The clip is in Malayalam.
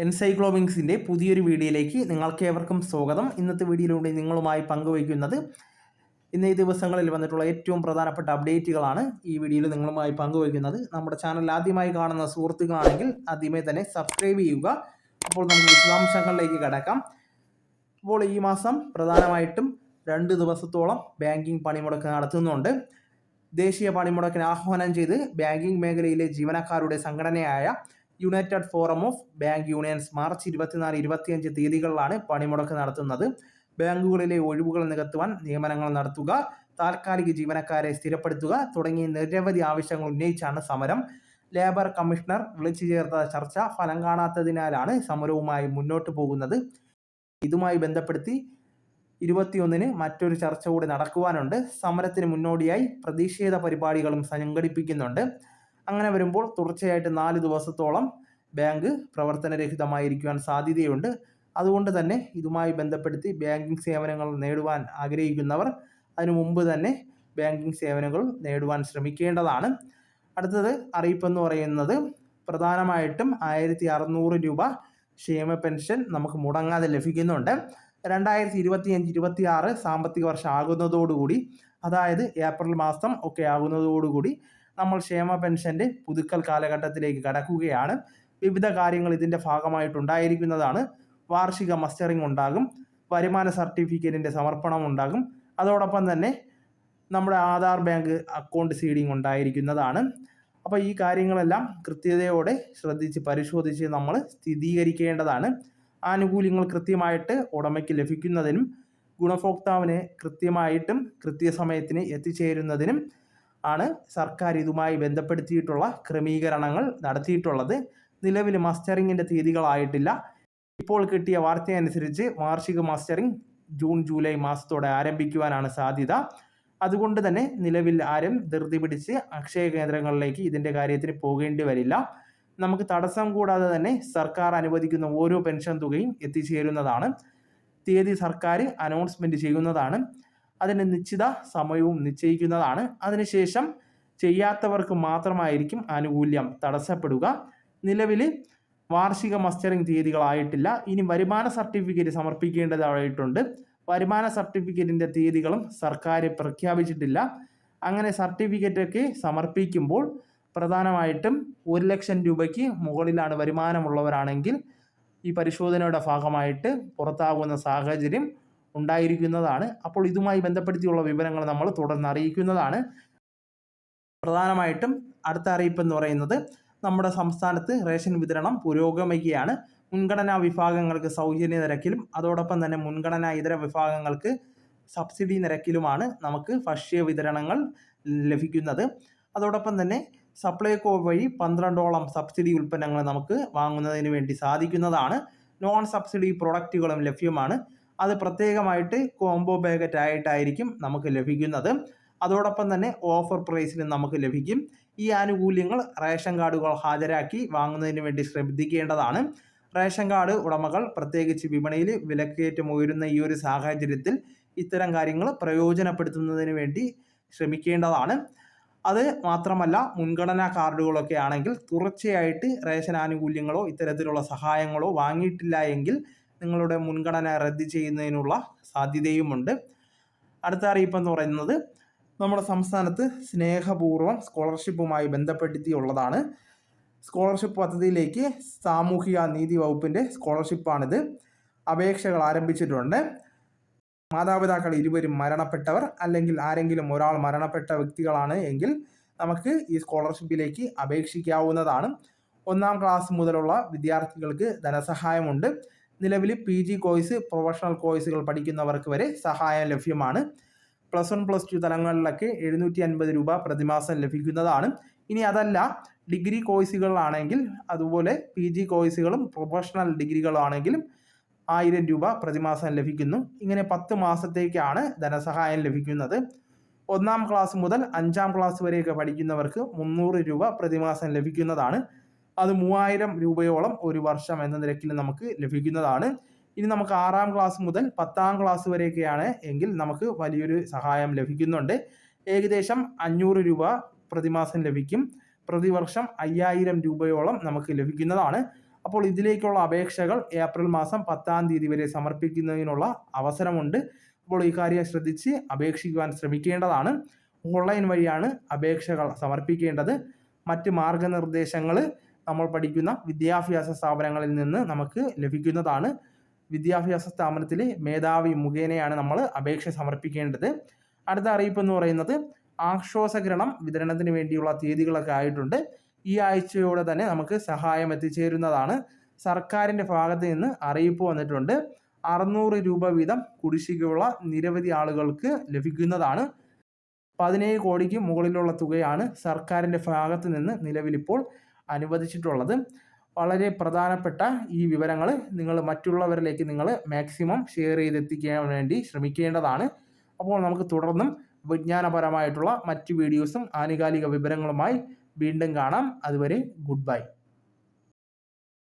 എൻസൈക്ലോബിങ്സിൻ്റെ പുതിയൊരു വീഡിയോയിലേക്ക് നിങ്ങൾക്കേവർക്കും സ്വാഗതം. ഇന്നത്തെ വീഡിയോയിലൂടെ നിങ്ങളുമായി പങ്കുവയ്ക്കുന്നത് ഇന്നീ ദിവസങ്ങളിൽ വന്നിട്ടുള്ള ഏറ്റവും പ്രധാനപ്പെട്ട അപ്ഡേറ്റുകളാണ് ഈ വീഡിയോയിൽ നിങ്ങളുമായി പങ്കുവയ്ക്കുന്നത്. നമ്മുടെ ചാനൽ ആദ്യമായി കാണുന്ന സുഹൃത്തുക്കളാണെങ്കിൽ ആദ്യമേ തന്നെ സബ്സ്ക്രൈബ് ചെയ്യുക. അപ്പോൾ നമുക്ക് വിശദാംശങ്ങളിലേക്ക് കടക്കാം. അപ്പോൾ ഈ മാസം പ്രധാനമായിട്ടും 2 ദിവസത്തോളം ബാങ്കിംഗ് പണിമുടക്ക് നടത്തുന്നുണ്ട്. ദേശീയ പണിമുടക്കിന് ആഹ്വാനം ചെയ്ത് ബാങ്കിംഗ് മേഖലയിലെ ജീവനക്കാരുടെ സംഘടനയായ United forum of bank unions March 24-25 തീയതികളിലാണ് പണിമുടക്ക് നടത്തുന്നത്. ബാങ്കുകളിലെ ഒഴിവുകൾ നികത്തുവാൻ നിയമനങ്ങൾ നടത്തുക, താൽക്കാലിക ജീവനക്കാരെ സ്ഥിരപ്പെടുത്തുക തുടങ്ങിയ നിരവധി ആവശ്യങ്ങൾ ഉന്നയിച്ചാണ് സമരം. ലേബർ കമ്മീഷണർ വിളിച്ചു ചേർത്ത ചർച്ച ഫലം കാണാത്തതിനാലാണ് സമരവുമായി മുന്നോട്ട് പോകുന്നത്. ഇതുമായി ബന്ധപ്പെടുത്തി 21-ന് മറ്റൊരു ചർച്ച കൂടി നടക്കുവാനുണ്ട്. സമരത്തിന് മുന്നോടിയായി പ്രതിഷേധ പരിപാടികളും സംഘടിപ്പിക്കുന്നുണ്ട്. അങ്ങനെ വരുമ്പോൾ തുടർച്ചയായിട്ട് 4 ദിവസത്തോളം ബാങ്ക് പ്രവർത്തനരഹിതമായിരിക്കുവാൻ സാധ്യതയുണ്ട്. അതുകൊണ്ട് തന്നെ ഇതുമായി ബന്ധപ്പെടുത്തി ബാങ്കിങ് സേവനങ്ങൾ നേടുവാൻ ആഗ്രഹിക്കുന്നവർ അതിനു മുമ്പ് തന്നെ ബാങ്കിങ് സേവനങ്ങൾ നേടുവാൻ ശ്രമിക്കേണ്ടതാണ്. അടുത്തത് അറിയിപ്പെന്ന് പറയുന്നത് പ്രധാനമായിട്ടും 1600 രൂപ ക്ഷേമ പെൻഷൻ നമുക്ക് മുടങ്ങാതെ ലഭിക്കുന്നുണ്ട്. 2025-26 സാമ്പത്തിക വർഷം ആകുന്നതോടുകൂടി, അതായത് ഏപ്രിൽ മാസം ഒക്കെ ആകുന്നതോടുകൂടി നമ്മൾ ക്ഷേമ പെൻഷൻ്റെ പുതുക്കൽ കാലഘട്ടത്തിലേക്ക് കടക്കുകയാണ്. വിവിധ കാര്യങ്ങൾ ഇതിൻ്റെ ഭാഗമായിട്ടുണ്ടായിരിക്കുന്നതാണ്. വാർഷിക മസ്റ്ററിംഗ് ഉണ്ടാകും, വരുമാന സർട്ടിഫിക്കറ്റിൻ്റെ സമർപ്പണം ഉണ്ടാകും, അതോടൊപ്പം തന്നെ നമ്മുടെ ആധാർ ബാങ്ക് അക്കൗണ്ട് സീഡിംഗ് ഉണ്ടായിരിക്കുന്നതാണ്. അപ്പോൾ ഈ കാര്യങ്ങളെല്ലാം കൃത്യതയോടെ ശ്രദ്ധിച്ച് പരിശോധിച്ച് നമ്മൾ സ്ഥിരീകരിക്കേണ്ടതാണ്. ആനുകൂല്യങ്ങൾ കൃത്യമായിട്ട് ഉടമയ്ക്ക് ലഭിക്കുന്നതിനും ഗുണഭോക്താവിന് കൃത്യമായിട്ടും കൃത്യസമയത്തിന് എത്തിച്ചേരുന്നതിനും ആണ് സർക്കാർ ഇതുമായി ബന്ധപ്പെടുത്തിയിട്ടുള്ള ക്രമീകരണങ്ങൾ നടത്തിയിട്ടുള്ളത്. നിലവിൽ മസ്റ്ററിങ്ങിൻ്റെ തീയതികളായിട്ടില്ല. ഇപ്പോൾ കിട്ടിയ വാർത്തയനുസരിച്ച് വാർഷിക മസ്റ്ററിംഗ് ജൂൺ ജൂലൈ മാസത്തോടെ ആരംഭിക്കുവാനാണ് സാധ്യത. അതുകൊണ്ട് തന്നെ നിലവിൽ ആരും ധൃതി പിടിച്ച് അക്ഷയ കേന്ദ്രങ്ങളിലേക്ക് ഇതിൻ്റെ കാര്യത്തിന് പോകേണ്ടി വരില്ല. നമുക്ക് തടസ്സം കൂടാതെ തന്നെ സർക്കാർ അനുവദിക്കുന്ന ഓരോ പെൻഷൻ തുകയും എത്തിച്ചേരുന്നതാണ്. തീയതി സർക്കാർ അനൗൺസ്മെൻറ്റ് ചെയ്യുന്നതാണ്. അതിന് നിശ്ചിത സമയവും നിശ്ചയിക്കുന്നതാണ്. അതിനുശേഷം ചെയ്യാത്തവർക്ക് മാത്രമായിരിക്കും ആനുകൂല്യം തടസ്സപ്പെടുക. നിലവിൽ വാർഷിക മസ്റ്ററിംഗ് തീയതികളായിട്ടില്ല. ഇനി വരുമാന സർട്ടിഫിക്കറ്റ് സമർപ്പിക്കേണ്ടതായിട്ടുണ്ട്. വരുമാന സർട്ടിഫിക്കറ്റിൻ്റെ തീയതികളും സർക്കാർ പ്രഖ്യാപിച്ചിട്ടില്ല. അങ്ങനെ സർട്ടിഫിക്കറ്റൊക്കെ സമർപ്പിക്കുമ്പോൾ പ്രധാനമായിട്ടും 1 ലക്ഷം രൂപയ്ക്ക് മുകളിലാണ് വരുമാനമുള്ളവരാണെങ്കിൽ ഈ പരിശോധനയുടെ ഭാഗമായിട്ട് പുറത്താകുന്ന സാഹചര്യം ഉണ്ടായിരിക്കുന്നതാണ്. അപ്പോൾ ഇതുമായി ബന്ധപ്പെടുത്തിയുള്ള വിവരങ്ങൾ നമ്മൾ തുടർന്ന് അറിയിക്കുന്നതാണ്. പ്രധാനമായിട്ടും അടുത്ത അറിയിപ്പെന്ന് പറയുന്നത് നമ്മുടെ സംസ്ഥാനത്ത് റേഷൻ വിതരണം പുരോഗമിക്കുകയാണ്. മുൻഗണനാ വിഭാഗങ്ങൾക്ക് സൗജന്യ നിരക്കിലും അതോടൊപ്പം തന്നെ മുൻഗണനാ ഇതര വിഭാഗങ്ങൾക്ക് സബ്സിഡി നിരക്കിലുമാണ് നമുക്ക് ഭക്ഷ്യ വിതരണങ്ങൾ ലഭിക്കുന്നത്. അതോടൊപ്പം തന്നെ സപ്ലൈകോ വഴി 12ഓളം സബ്സിഡി ഉൽപ്പന്നങ്ങൾ നമുക്ക് വാങ്ങുന്നതിന് വേണ്ടി സാധിക്കുന്നതാണ്. നോൺ സബ്സിഡി പ്രൊഡക്റ്റുകളും ലഭ്യമാണ്. അത് പ്രത്യേകമായിട്ട് കോംബോ പാക്കറ്റ് ആയിട്ടായിരിക്കും നമുക്ക് ലഭിക്കുന്നത്. അതോടൊപ്പം തന്നെ ഓഫർ പ്രൈസിലും നമുക്ക് ലഭിക്കും. ഈ ആനുകൂല്യങ്ങൾ റേഷൻ കാർഡുകൾ ഹാജരാക്കി വാങ്ങുന്നതിന് വേണ്ടി ശ്രദ്ധിക്കേണ്ടതാണ്. റേഷൻ കാർഡ് ഉടമകൾ പ്രത്യേകിച്ച് വിപണിയിൽ വിലക്കയറ്റം ഉയരുന്ന ഈ ഒരു സാഹചര്യത്തിൽ ഇത്തരം കാര്യങ്ങൾ പ്രയോജനപ്പെടുത്തുന്നതിന് വേണ്ടി ശ്രമിക്കേണ്ടതാണ്. അത് മാത്രമല്ല, മുൻഗണനാ കാർഡുകളൊക്കെ ആണെങ്കിൽ തുടർച്ചയായിട്ട് റേഷൻ ആനുകൂല്യങ്ങളോ ഇത്തരത്തിലുള്ള സഹായങ്ങളോ വാങ്ങിയിട്ടില്ല എങ്കിൽ നിങ്ങളുടെ മുൻഗണന റദ്ദ് ചെയ്യുന്നതിനുള്ള സാധ്യതയുമുണ്ട്. അടുത്ത അറിയിപ്പെന്ന് പറയുന്നത് നമ്മുടെ സംസ്ഥാനത്ത് സ്നേഹപൂർവ്വം സ്കോളർഷിപ്പുമായി ബന്ധപ്പെടുത്തിയുള്ളതാണ്. സ്കോളർഷിപ്പ് പദ്ധതിയിലേക്ക് സാമൂഹിക നീതി വകുപ്പിൻ്റെ സ്കോളർഷിപ്പാണിത്. അപേക്ഷകൾ ആരംഭിച്ചിട്ടുണ്ട്. മാതാപിതാക്കൾ ഇരുവരും മരണപ്പെട്ടവർ അല്ലെങ്കിൽ ആരെങ്കിലും ഒരാൾ മരണപ്പെട്ട വ്യക്തികളാണ് എങ്കിൽ നമുക്ക് ഈ സ്കോളർഷിപ്പിലേക്ക് അപേക്ഷിക്കാവുന്നതാണ്. 1-ാം ക്ലാസ് മുതലുള്ള വിദ്യാർത്ഥികൾക്ക് ധനസഹായമുണ്ട്. നിലവിൽ PG കോഴ്സ്, പ്രൊഫഷണൽ കോഴ്സുകൾ പഠിക്കുന്നവർക്ക് വരെ സഹായം ലഭ്യമാണ്. +1 +2 തലങ്ങളിലൊക്കെ 750 രൂപ പ്രതിമാസം ലഭിക്കുന്നതാണ്. ഇനി അതല്ല, ഡിഗ്രി കോഴ്സുകളാണെങ്കിൽ അതുപോലെ PG കോഴ്സുകളും പ്രൊഫഷണൽ ഡിഗ്രികളാണെങ്കിലും 1000 രൂപ പ്രതിമാസം ലഭിക്കുന്നു. ഇങ്ങനെ 10 മാസത്തേക്കാണ് ധനസഹായം ലഭിക്കുന്നത്. 1-ാം ക്ലാസ് മുതൽ 5-ാം ക്ലാസ് വരെയൊക്കെ പഠിക്കുന്നവർക്ക് 300 രൂപ പ്രതിമാസം ലഭിക്കുന്നതാണ്. അത് 3000 രൂപയോളം ഒരു വർഷം എന്ന നിരക്കിൽ നമുക്ക് ലഭിക്കുന്നതാണ്. ഇനി നമുക്ക് 6-ാം ക്ലാസ് മുതൽ 10-ാം ക്ലാസ് വരെയൊക്കെയാണ് എങ്കിൽ നമുക്ക് വലിയൊരു സഹായം ലഭിക്കുന്നുണ്ട്. ഏകദേശം 500 രൂപ പ്രതിമാസം ലഭിക്കും. പ്രതിവർഷം 5000 രൂപയോളം നമുക്ക് ലഭിക്കുന്നതാണ്. അപ്പോൾ ഇതിലേക്കുള്ള അപേക്ഷകൾ ഏപ്രിൽ മാസം 10-ാം തീയതി വരെ സമർപ്പിക്കുന്നതിനുള്ള അവസരമുണ്ട്. അപ്പോൾ ഈ കാര്യം ശ്രദ്ധിച്ച് അപേക്ഷിക്കുവാൻ ശ്രമിക്കേണ്ടതാണ്. ഓൺലൈൻ വഴിയാണ് അപേക്ഷകൾ സമർപ്പിക്കേണ്ടത്. മറ്റ് മാർഗനിർദ്ദേശങ്ങൾ നമ്മൾ പഠിക്കുന്ന വിദ്യാഭ്യാസ സ്ഥാപനങ്ങളിൽ നിന്ന് നമുക്ക് ലഭിക്കുന്നതാണ്. വിദ്യാഭ്യാസ സ്ഥാപനത്തിലെ മേധാവി മുഖേനയാണ് നമ്മൾ അപേക്ഷ സമർപ്പിക്കേണ്ടത്. അടുത്ത അറിയിപ്പ് എന്ന് പറയുന്നത് ആശ്വാസകിരണം വിതരണത്തിന് വേണ്ടിയുള്ള തീയതികളൊക്കെ ആയിട്ടുണ്ട്. ഈ ആഴ്ചയോടെ തന്നെ നമുക്ക് സഹായം എത്തിച്ചേരുന്നതാണ്. സർക്കാരിൻ്റെ ഭാഗത്ത് നിന്ന് അറിയിപ്പ് വന്നിട്ടുണ്ട്. 600 രൂപ വീതം കുടിശ്ശികയുള്ള നിരവധി ആളുകൾക്ക് ലഭിക്കുന്നതാണ്. 17 കോടിക്ക് മുകളിലുള്ള തുകയാണ് സർക്കാരിൻ്റെ ഭാഗത്ത് നിന്ന് നിലവിലിപ്പോൾ അനുവദിച്ചിട്ടുള്ളത്. വളരെ പ്രധാനപ്പെട്ട ഈ വിവരങ്ങൾ നിങ്ങൾ മറ്റുള്ളവരിലേക്ക് നിങ്ങൾ മാക്സിമം ഷെയർ ചെയ്തെത്തിക്കാൻ വേണ്ടി ശ്രമിക്കേണ്ടതാണ്. അപ്പോൾ നമുക്ക് തുടർന്നും വിജ്ഞാനപരമായിട്ടുള്ള മറ്റ് വീഡിയോസും ആനുകാലിക വിവരങ്ങളുമായി വീണ്ടും കാണാം. അതുവരെ ഗുഡ് ബൈ.